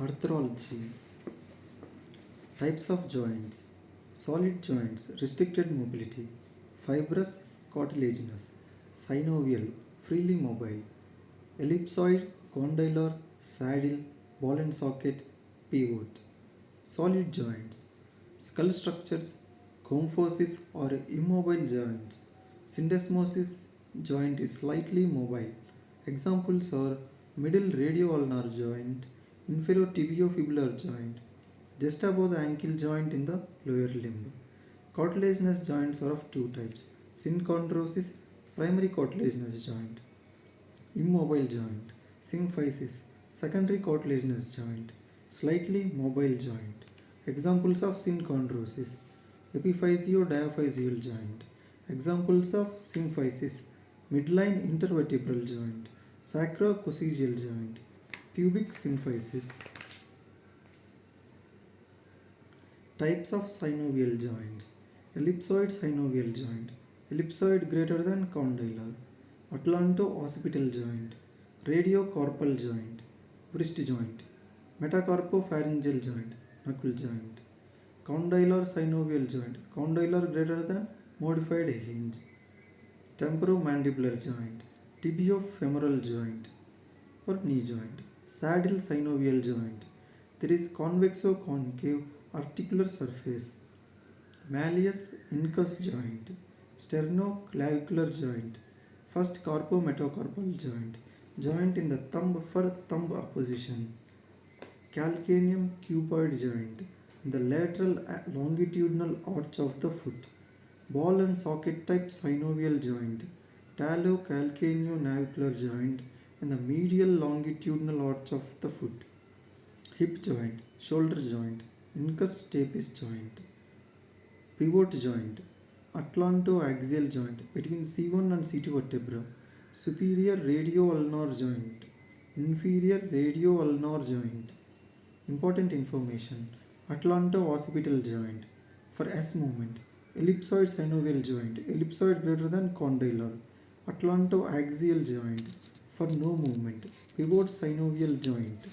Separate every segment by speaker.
Speaker 1: Arthrology. Types of joints. Solid joints, restricted mobility. Fibrous, cartilaginous. Synovial, freely mobile. Ellipsoid, condylar, saddle, ball and socket, pivot. Solid joints. Skull structures, comphosis or immobile joints. Syndesmosis joint is slightly mobile. Examples are middle radioulnar joint, inferior tibiofibular joint, just above the ankle joint in the lower limb. Cartilaginous joints are of two types: synchondrosis, primary cartilaginous joint; immobile joint; symphysis, secondary cartilaginous joint; slightly mobile joint. Examples of synchondrosis: epiphysio-diaphyseal joint. Examples of symphysis: midline intervertebral joint, sacrococcygeal joint, pubic symphysis. Types of synovial joints. Ellipsoid synovial joint, ellipsoid greater than condylar. Atlanto-occipital joint, radiocarpal joint, wrist joint. Metacarpopharyngeal joint, knuckle joint. Condylar synovial joint, condylar greater than modified hinge. Temporomandibular joint, tibiofemoral joint or knee joint. Saddle synovial joint, there is convexo-concave articular surface. Malleus incus joint, sternoclavicular joint, first carpometacarpal joint, joint in the thumb for thumb opposition. Calcaneum cuboid joint, in the lateral longitudinal arch of the foot. Ball and socket type synovial joint, talocalcaneonavicular joint, in the medial longitudinal arch of the foot. Hip joint, shoulder joint, incus stapes joint. Pivot joint, atlantoaxial joint between C1 and C2 vertebra. Superior radioulnar joint, inferior radioulnar joint. Important information: atlanto-occipital joint for S movement, ellipsoid synovial joint, ellipsoid greater than condylar. Atlantoaxial joint for no movement, pivot synovial joint.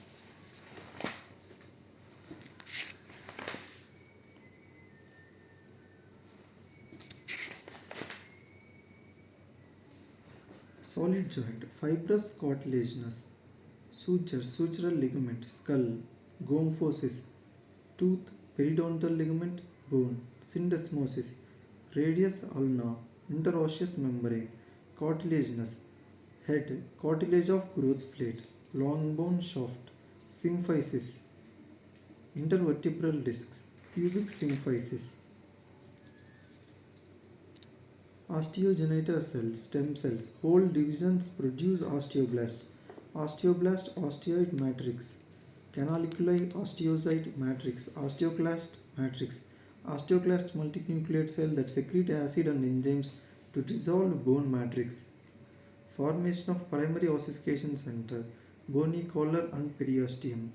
Speaker 1: Solid joint, fibrous cartilaginous. Suture, sutural ligament, skull, gomphosis, tooth, periodontal ligament, bone. Syndesmosis, radius ulna, interosseous membrane. Cartilaginous, head, cartilage of growth plate, long bone shaft. Symphysis, intervertebral discs, pubic symphysis. Osteogenital cells, stem cells, whole divisions produce osteoblasts. Osteoblast, osteoid matrix. Canaliculi, osteocyte matrix, osteoclast matrix. Osteoclast multinucleate cell that secrete acid and enzymes to dissolve bone matrix. Formation of primary ossification center, bony collar and periosteum.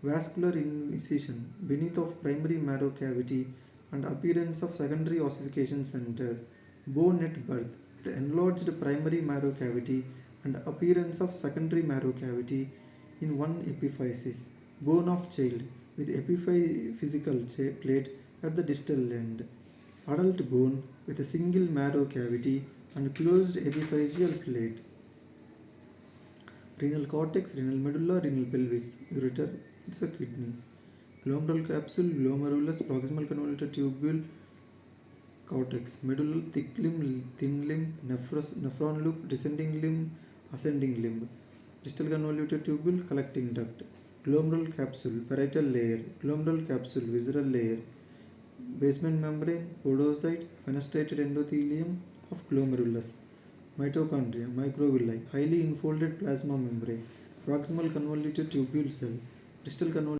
Speaker 1: Vascular incision beneath of primary marrow cavity and appearance of secondary ossification center. Bone at birth with enlarged primary marrow cavity and appearance of secondary marrow cavity in one epiphysis. Bone of child with epiphysical plate at the distal end. Adult bone with a single marrow cavity and closed epiphyseal plate. Renal cortex, renal medulla, renal pelvis, ureter, it's a kidney. Glomerular capsule, glomerulus, proximal convoluted tubule, cortex, medullal, thick limb, thin limb, nephron loop, descending limb, ascending limb. Distal convoluted tubule, collecting duct. Glomerular capsule, parietal layer. Glomerular capsule, visceral layer. Basement membrane, podocyte, fenestrated endothelium of glomerulus. Mitochondria, microvilli, highly infolded plasma membrane. Proximal convoluted tubule cell. Distal convoluted